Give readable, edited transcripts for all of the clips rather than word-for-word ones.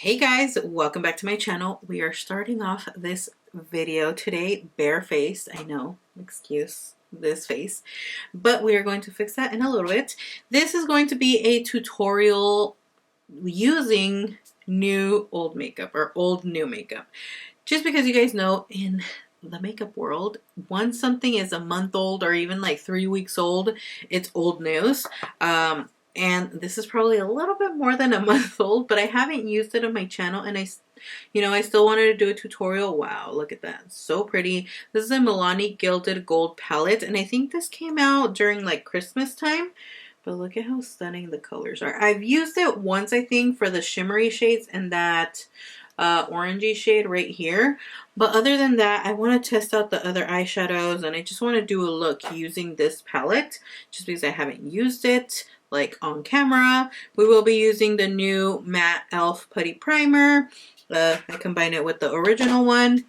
Hey guys, welcome back to my channel. We are starting off this video today barefaced. I know, excuse this face, but we are going to fix that in a little bit. This is going to be a tutorial using new old makeup or old new makeup. Just because you guys know in the makeup world, once something is a month old or even like 3 weeks old, it's old news. And this is probably a little bit more than a month old, but I haven't used it on my channel, and I still wanted to do a tutorial. Wow, look at that. So pretty. This is a Milani Gilded Gold palette, and I think this came out during like Christmas time, but look at how stunning the colors are. I've used it once, I think, for the shimmery shades and that orangey shade right here. But other than that, I want to test out the other eyeshadows, and I just want to do a look using this palette just because I haven't used it like on camera. We will be using the new matte e.l.f. putty primer. I combine it with the original one.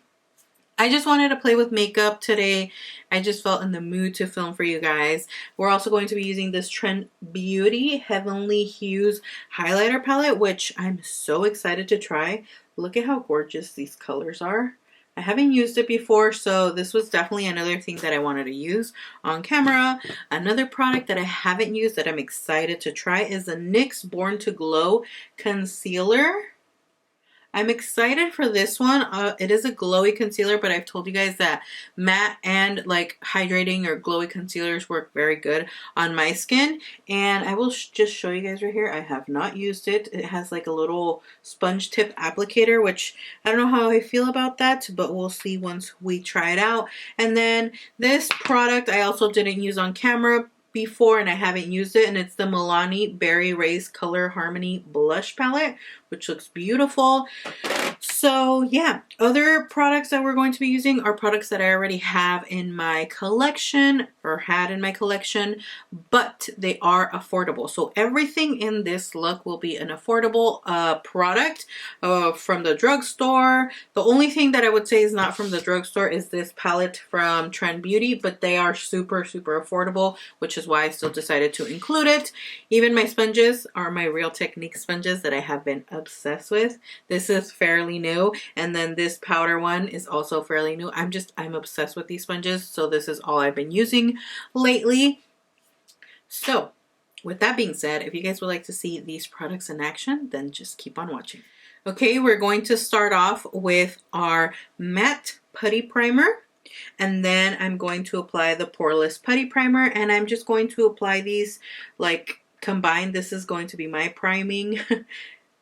I just wanted to play with makeup today. I just felt in the mood to film for you guys. We're also going to be using this Trend Beauty Heavenly Hues highlighter palette, which I'm so excited to try. Look at how gorgeous these colors are. I haven't used it before, so this was definitely another thing that I wanted to use on camera. Another product that I haven't used that I'm excited to try is the NYX Born to Glow Concealer. I'm excited for this one. It is a glowy concealer, but I've told you guys that matte and like hydrating or glowy concealers work very good on my skin. And I will just show you guys right here. I have not used it. It has like a little sponge tip applicator, which I don't know how I feel about that, but we'll see once we try it out. And then this product I also didn't use on camera before, and I haven't used it, and it's the Milani Berry Race Color Harmony Blush Palette, which looks beautiful. So yeah, other products that we're going to be using are products that I already have in my collection or had in my collection, but they are affordable. So everything in this look will be an affordable product from the drugstore. The only thing that I would say is not from the drugstore is this palette from Trend Beauty, but they are super affordable, which is why I still decided to include it. Even my sponges are my Real Technique sponges that I have been obsessed with. This is fairly new, and then this powder one is also fairly new. I'm obsessed with these sponges, so this is all I've been using lately. So with that being said, if you guys would like to see these products in action, then just keep on watching. Okay, we're going to start off with our matte putty primer, and then I'm going to apply the poreless putty primer, and I'm just going to apply these like combined. This is going to be my priming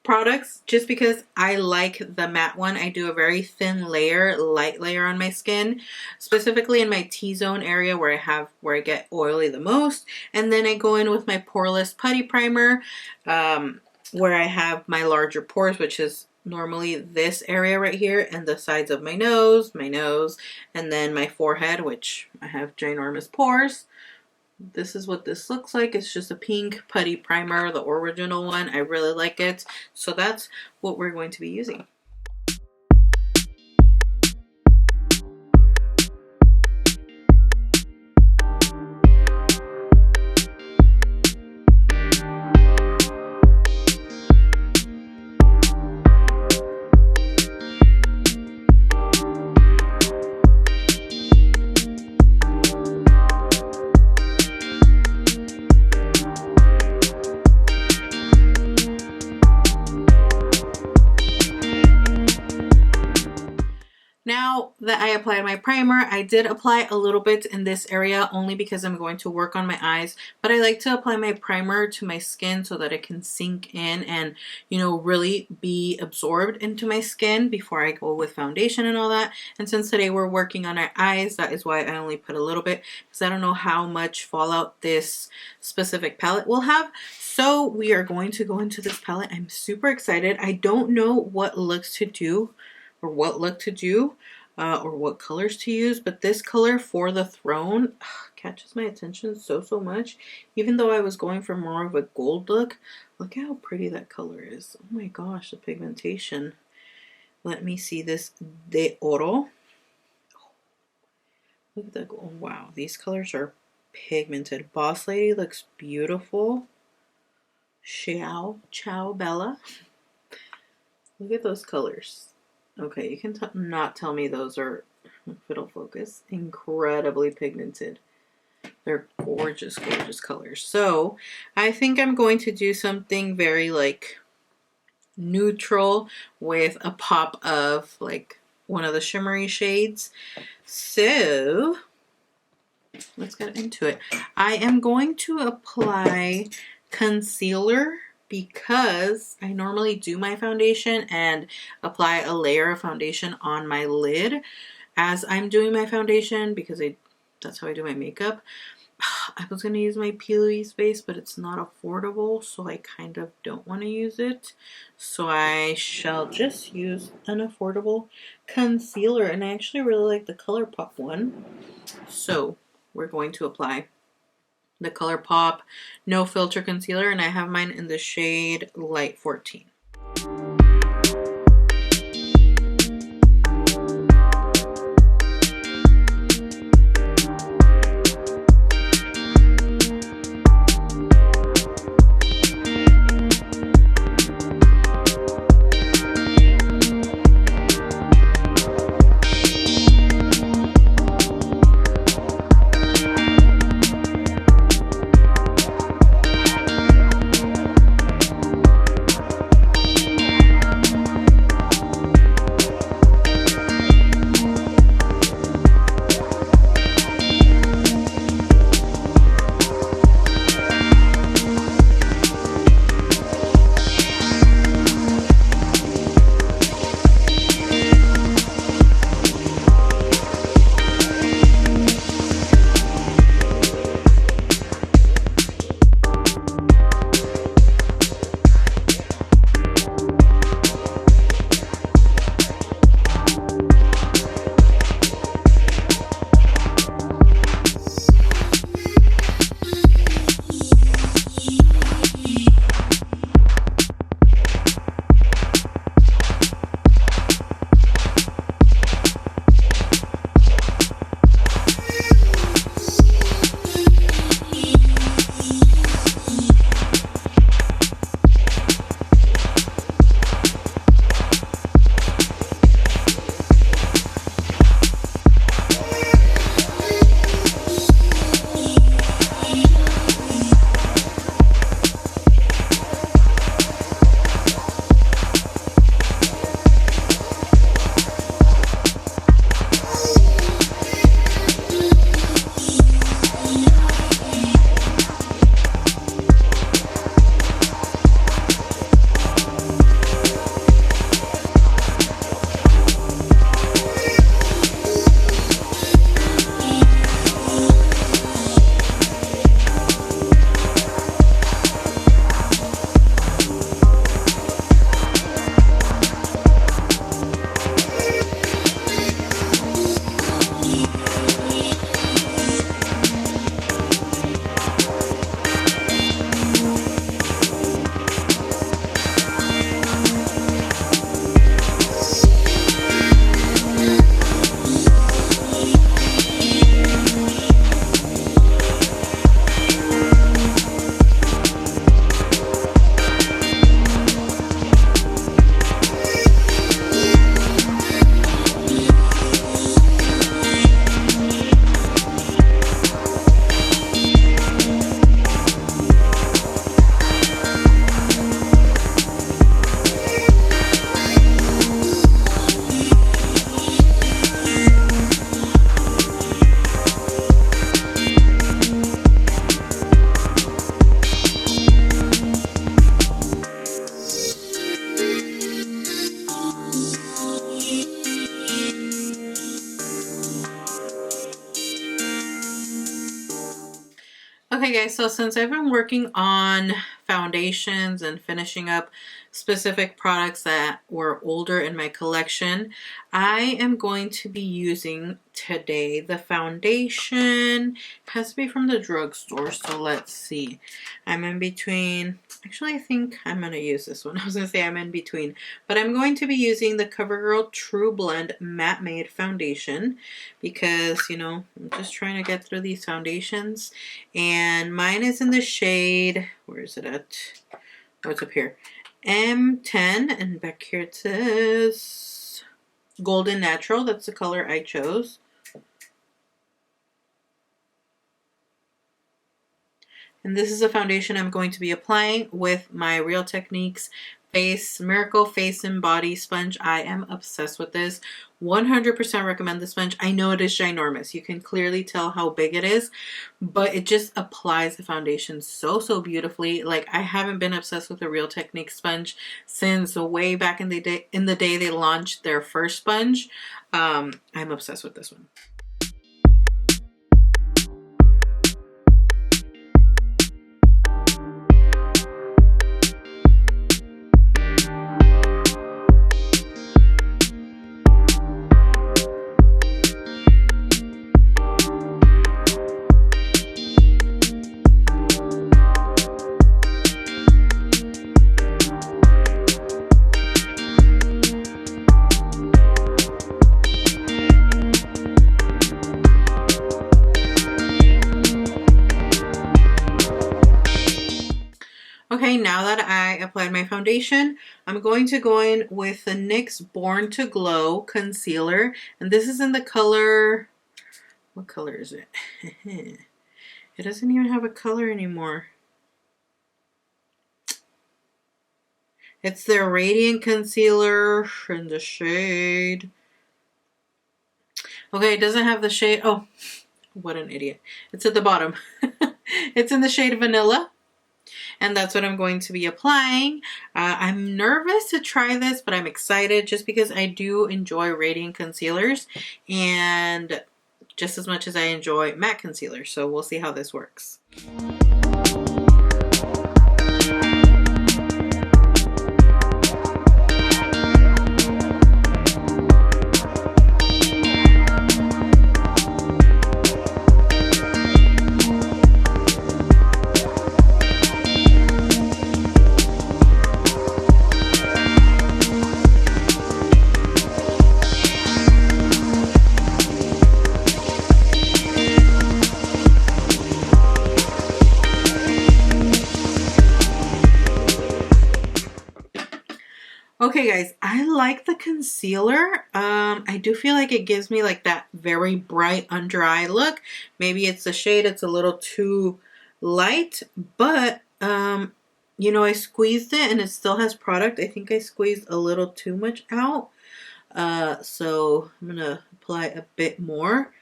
products just because I like the matte one. I do a very thin layer, light layer on my skin, specifically in my T-zone area where I get oily the most. And then I go in with my poreless putty primer where I have my larger pores, which is normally this area right here and the sides of my nose, and then my forehead, which I have ginormous pores. This is what this looks like. It's just a pink putty primer, the original one. I really like it. So that's what we're going to be using. Now that I applied my primer, I did apply a little bit in this area only because I'm going to work on my eyes, but I like to apply my primer to my skin so that it can sink in and, really be absorbed into my skin before I go with foundation and all that. And since today we're working on our eyes, that is why I only put a little bit, because I don't know how much fallout this specific palette will have. So we are going to go into this palette. I'm super excited. I don't know what looks to do or what look to do or what colors to use, but this color For the Throne catches my attention so much. Even though I was going for more of a gold look, look at how pretty that color is. Oh my gosh, the pigmentation. Let me see this De Oro. Look at that. Oh, wow, these colors are pigmented. Boss Lady looks beautiful. Ciao Bella. Look at those colors. Okay, you can not tell me those are, if it'll focus, incredibly pigmented. They're gorgeous, gorgeous colors. So I think I'm going to do something very like neutral with a pop of like one of the shimmery shades. So let's get into it. I am going to apply concealer because I normally do my foundation and apply a layer of foundation on my lid as I'm doing my foundation because that's how I do my makeup. I was going to use my Peely base, but it's not affordable, so I kind of don't want to use it. So I shall just use an affordable concealer, and I actually really like the ColourPop one. So we're going to apply the ColourPop No Filter Concealer, and I have mine in the shade Light 14. Okay guys, so since I've been working on foundations and finishing up specific products that were older in my collection, I am going to be using today the foundation. It has to be from the drugstore, so let's see. I'm in between. Actually, I think I'm going to use this one. I was going to say I'm in between, but I'm going to be using the CoverGirl True Blend Matte Made Foundation because, you know, I'm just trying to get through these foundations. And mine is in the shade, where is it at? Oh, it's up here. M10, and back here it says Golden Natural. That's the color I chose. And this is a foundation I'm going to be applying with my Real Techniques Miracle Face and Body Sponge. I am obsessed with this. 100% recommend the sponge. I know it is ginormous. You can clearly tell how big it is, but it just applies the foundation so beautifully. Like, I haven't been obsessed with the Real Techniques sponge since way back in the day they launched their first sponge. I'm obsessed with this one. Okay, now that I applied my foundation, I'm going to go in with the NYX Born to Glow Concealer. And this is in the color, what color is it? It doesn't even have a color anymore. It's their Radiant Concealer in the shade. Okay, it doesn't have the shade. Oh, what an idiot. It's at the bottom. It's in the shade Vanilla. And that's what I'm going to be applying. I'm nervous to try this, but I'm excited just because I do enjoy radiant concealers and just as much as I enjoy matte concealers. So we'll see how this works. Okay guys, I like the concealer. I do feel like it gives me like that very bright under eye look. Maybe it's the shade, it's a little too light, but you know, I squeezed it and it still has product. I think I squeezed a little too much out. So I'm gonna apply a bit more.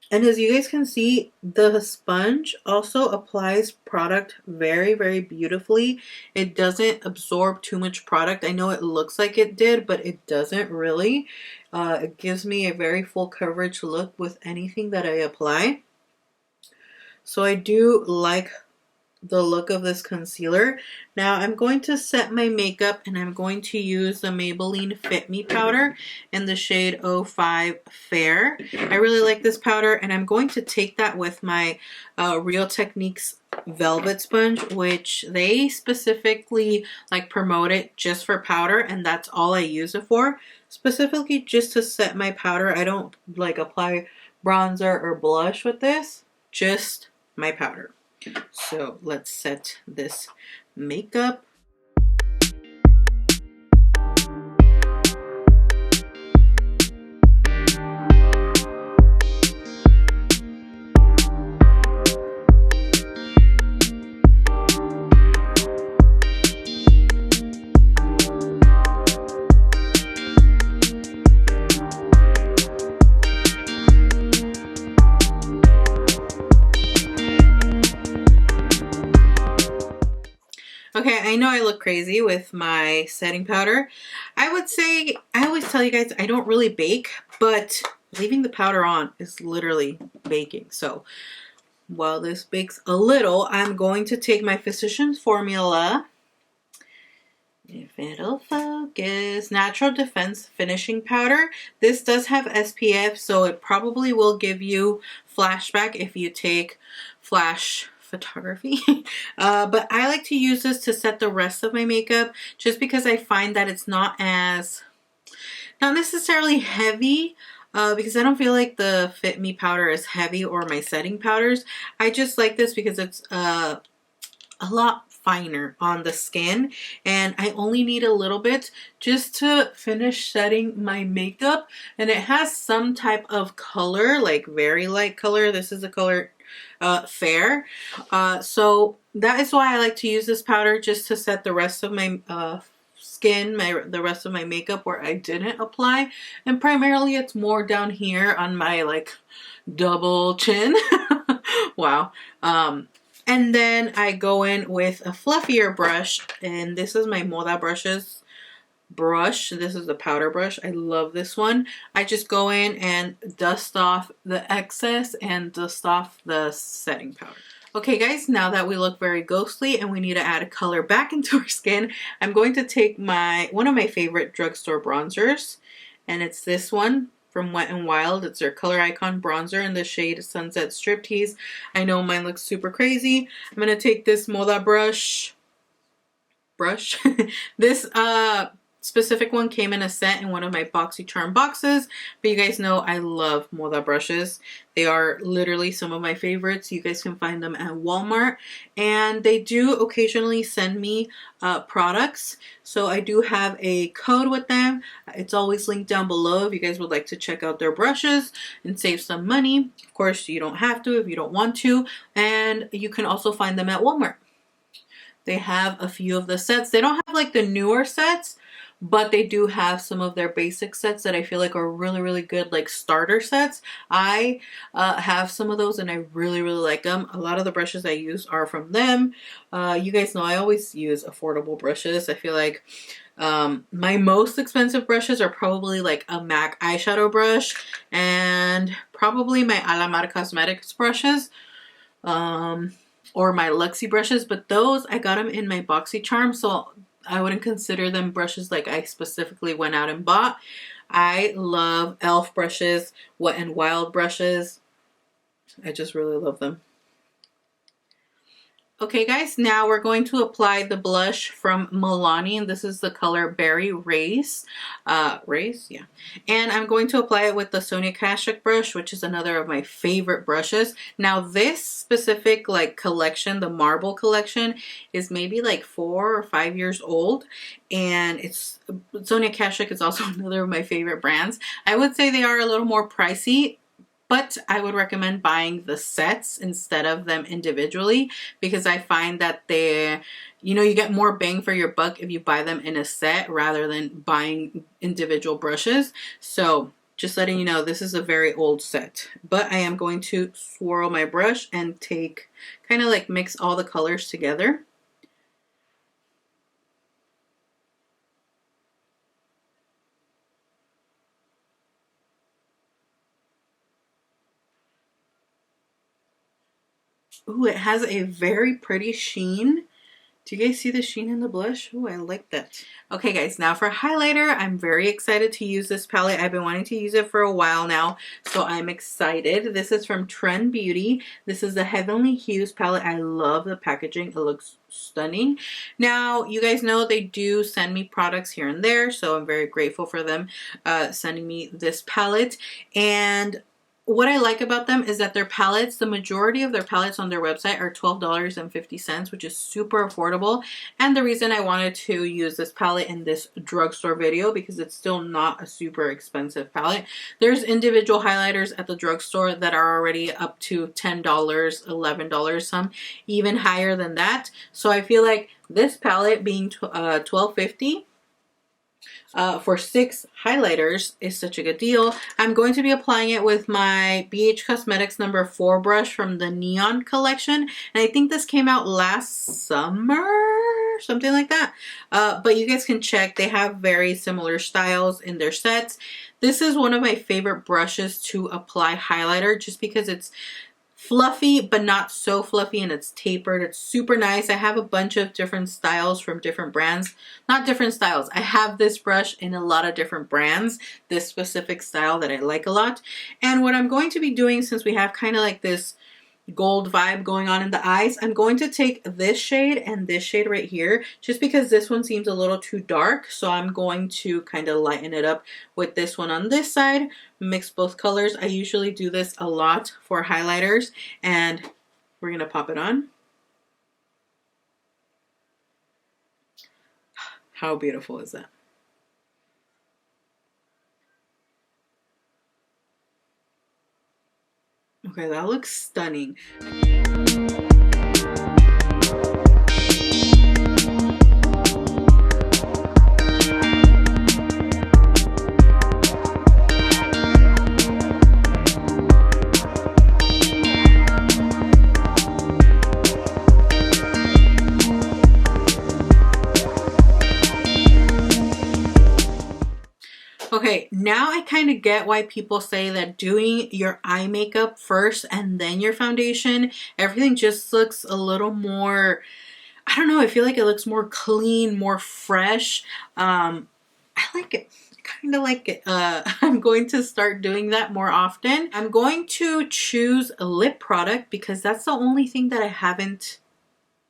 And as you guys can see, the sponge also applies product very beautifully. It doesn't absorb too much product. I know it looks like it did, but it doesn't really. It gives me a very full coverage look with anything that I apply. So I do like the look of this concealer. Now I'm going to set my makeup and I'm going to use the Maybelline Fit Me powder in the shade 05 Fair. I really like this powder and I'm going to take that with my Real Techniques Velvet Sponge, which they specifically like promote it just for powder, and that's all I use it for. Specifically just to set my powder. I don't like apply bronzer or blush with this, just my powder. So let's set this makeup. Okay, I know I look crazy with my setting powder. I would say, I always tell you guys, I don't really bake, but leaving the powder on is literally baking. So while this bakes a little, I'm going to take my Physicians Formula, if it'll focus, Natural Defense Finishing Powder. This does have SPF, so it probably will give you flashback if you take flash photography. But I like to use this to set the rest of my makeup just because I find that it's not necessarily heavy, because I don't feel like the Fit Me powder is heavy or my setting powders. I just like this because it's a lot finer on the skin, and I only need a little bit just to finish setting my makeup. And it has some type of color, like very light color. This is the color Fair. So that is why I like to use this powder, just to set the rest of my skin, the rest of my makeup where I didn't apply. And primarily it's more down here on my like double chin. Wow. And then I go in with a fluffier brush, and this is my Moda brush. This is the powder brush. I love this one. I just go in and dust off the excess and dust off the setting powder. Okay guys, now that we look very ghostly and we need to add a color back into our skin, I'm going to take one of my favorite drugstore bronzers, and it's this one from Wet n Wild. It's their Color Icon bronzer in the shade Sunset Striptease. I know mine looks super crazy. I'm going to take this Moda brush. This specific one came in a set in one of my BoxyCharm boxes, but you guys know I love Moda brushes. They are literally some of my favorites. You guys can find them at Walmart, and they do occasionally send me products, so I do have a code with them. It's always linked down below if you guys would like to check out their brushes and save some money. Of course, you don't have to if you don't want to, and you can also find them at Walmart. They have a few of the sets. They don't have like the newer sets, but they do have some of their basic sets that I feel like are really, really good, like starter sets. I have some of those and I really, really like them. A lot of the brushes I use are from them. You guys know I always use affordable brushes. I feel like my most expensive brushes are probably like a MAC eyeshadow brush and probably my Alamar Cosmetics brushes. Or my Luxie brushes, but those I got them in my BoxyCharm, so I wouldn't consider them brushes like I specifically went out and bought. I love e.l.f. brushes, Wet n Wild brushes. I just really love them. Okay guys, now we're going to apply the blush from Milani, and this is the color Berry Race. Yeah. And I'm going to apply it with the Sonia Kashuk brush, which is another of my favorite brushes. Now this specific like collection, the marble collection, is maybe like 4 or 5 years old, and it's Sonia Kashuk is also another of my favorite brands. I would say they are a little more pricey, but I would recommend buying the sets instead of them individually, because I find that you get more bang for your buck if you buy them in a set rather than buying individual brushes. So just letting you know, this is a very old set. But I am going to swirl my brush and kind of like mix all the colors together. Ooh, it has a very pretty sheen. Do you guys see the sheen in the blush? Ooh, I like that. Okay guys, now for highlighter, I'm very excited to use this palette. I've been wanting to use it for a while now, so I'm excited. This is from Trend Beauty. This is the Heavenly Hues palette. I love the packaging. It looks stunning. Now, you guys know they do send me products here and there, so I'm very grateful for them sending me this palette. And what I like about them is that their palettes, the majority of their palettes on their website are $12.50, which is super affordable. And the reason I wanted to use this palette in this drugstore video, because it's still not a super expensive palette. There's individual highlighters at the drugstore that are already up to $10, $11, some even higher than that. So I feel like this palette being $12.50 for 6 highlighters is such a good deal. I'm going to be applying it with my BH Cosmetics number 4 brush from the Neon collection, and I think this came out last summer, something like that. But you guys can check. They have very similar styles in their sets. This is one of my favorite brushes to apply highlighter, just because it's fluffy but not so fluffy, and it's tapered. It's super nice. I have a bunch of different styles from different brands. Not different styles. I have this brush in a lot of different brands, this specific style that I like a lot. And what I'm going to be doing, since we have kind of like this gold vibe going on in the eyes, I'm going to take this shade and this shade right here, just because this one seems a little too dark. So I'm going to kind of lighten it up with this one on this side, mix both colors. I usually do this a lot for highlighters, and we're going to pop it on. How beautiful is that? Okay, that looks stunning. Okay, now I kind of get why people say that doing your eye makeup first and then your foundation, everything just looks a little more, I don't know, I feel like it looks more clean, more fresh. I like it. I kind of like it. I'm going to start doing that more often. I'm going to choose a lip product because that's the only thing that I haven't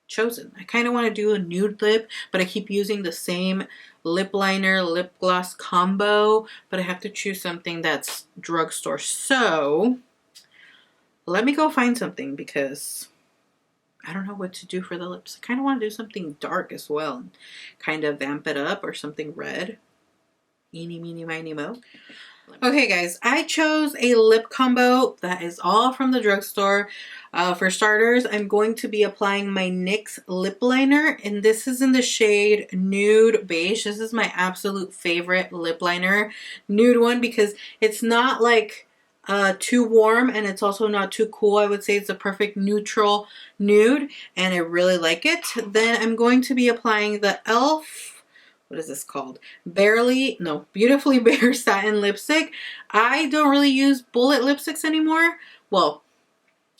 chosen. I kind of want to do a nude lip, but I keep using the same lip liner, lip gloss combo, but I have to choose something that's drugstore. So let me go find something because I don't know what to do for the lips. I kind of want to do something dark as well, and kind of vamp it up, or something red. Eeny, meeny, miny, mo. Okay guys, I chose a lip combo that is all from the drugstore. For starters, I'm going to be applying my NYX lip liner, and this is in the shade Nude Beige. This is my absolute favorite lip liner, nude one, because it's not like too warm and it's also not too cool. I would say it's a perfect neutral nude and I really like it. Then I'm going to be applying the e.l.f. What is this called? Beautifully Bare Satin Lipstick. I don't really use bullet lipsticks anymore. Well,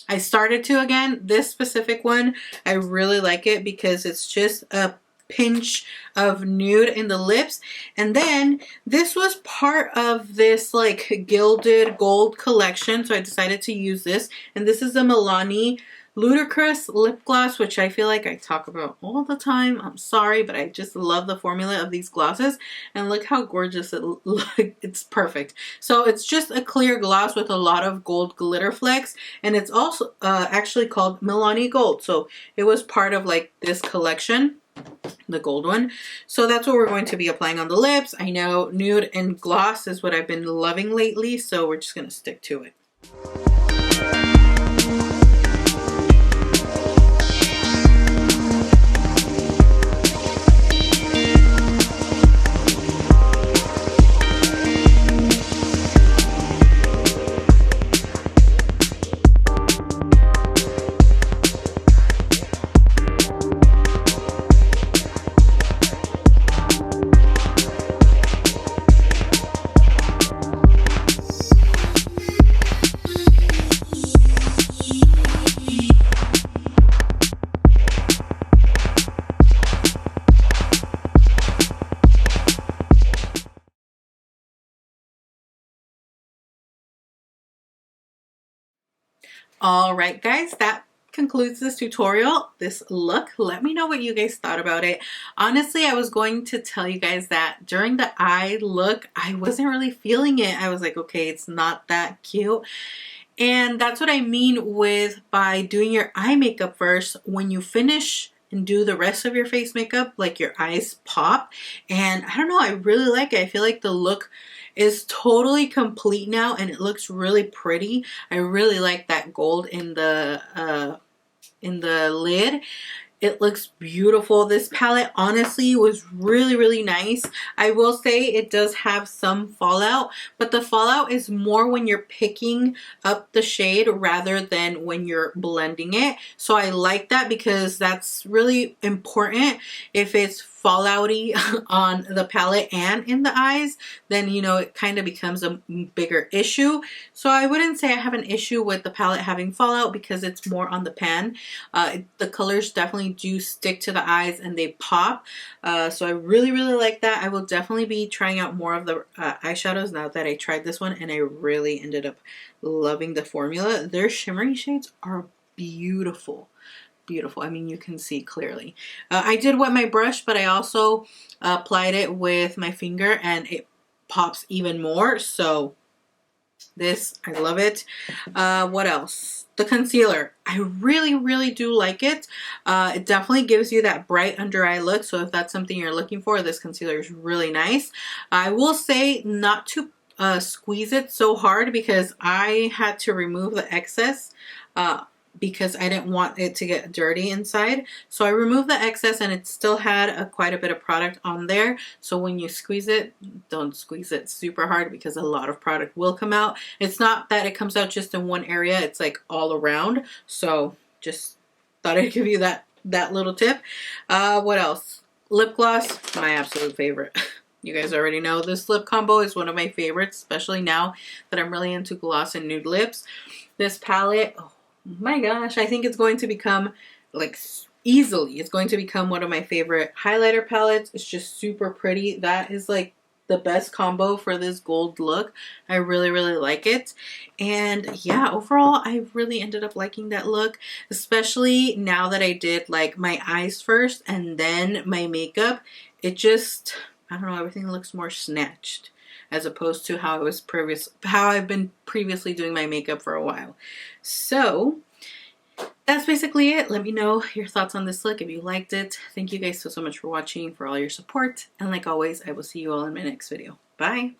I started to again. This specific one, I really like it because it's just a pinch of nude in the lips. And then this was part of this like gilded gold collection, so I decided to use this. And this is the Milani Ludicrous lip gloss, which I feel like I talk about all the time. I'm sorry, but I just love the formula of these glosses, and look how gorgeous it looks. It's perfect. So it's just a clear gloss with a lot of gold glitter flecks, and it's also actually called Milani Gold. So it was part of like this collection, the gold one. So that's what we're going to be applying on the lips. I know nude and gloss is what I've been loving lately, so we're just gonna stick to it. Alright guys, that concludes this tutorial, this look. Let me know what you guys thought about it. Honestly, I was going to tell you guys that during the eye look, I wasn't really feeling it. I was like, okay, it's not that cute. And that's what I mean with by doing your eye makeup first. When you finish and do the rest of your face makeup, like your eyes pop. And I don't know, I really like it. I feel like the look is totally complete now and it looks really pretty. I really like that gold in the lid. It looks beautiful. This palette honestly was really nice. I will say it does have some fallout, but the fallout is more when you're picking up the shade rather than when you're blending it. So I like that because that's really important. If it's fallouty on the palette and in the eyes, then you know it kind of becomes a bigger issue. So I wouldn't say I have an issue with the palette having fallout because it's more on the pan. The colors definitely do stick to the eyes and they pop. So I really like that. I will definitely be trying out more of the eyeshadows now that I tried this one, and I really ended up loving the formula. Their shimmery shades are beautiful. I mean, you can see clearly. I did wet my brush, but I also applied it with my finger and it pops even more. So This, I love it. What else? The concealer. I really do like it. It definitely gives you that bright under eye look. So if that's something you're looking for, this concealer is really nice. I will say not to squeeze it so hard because I had to remove the excess because I didn't want it to get dirty inside. So I removed the excess and it still had quite a bit of product on there. So when you squeeze it, don't squeeze it super hard because a lot of product will come out. It's not that it comes out just in one area, it's like all around. So just thought I'd give you that little tip. What else? Lip gloss, my absolute favorite. You guys already know this lip combo is one of my favorites, especially now that I'm really into gloss and nude lips. This palette, oh my gosh, I think it's going to become, like, easily, it's going to become one of my favorite highlighter palettes. It's just super pretty. That is like the best combo for this gold look. I really like it. And yeah, overall, I really ended up liking that look, especially now that I did like my eyes first and then my makeup. It just, I don't know, everything looks more snatched as opposed to how I've been previously doing my makeup for a while. So that's basically it. Let me know your thoughts on this look if you liked it. Thank you guys so much for watching, for all your support, and like always, I will see you all in my next video. Bye.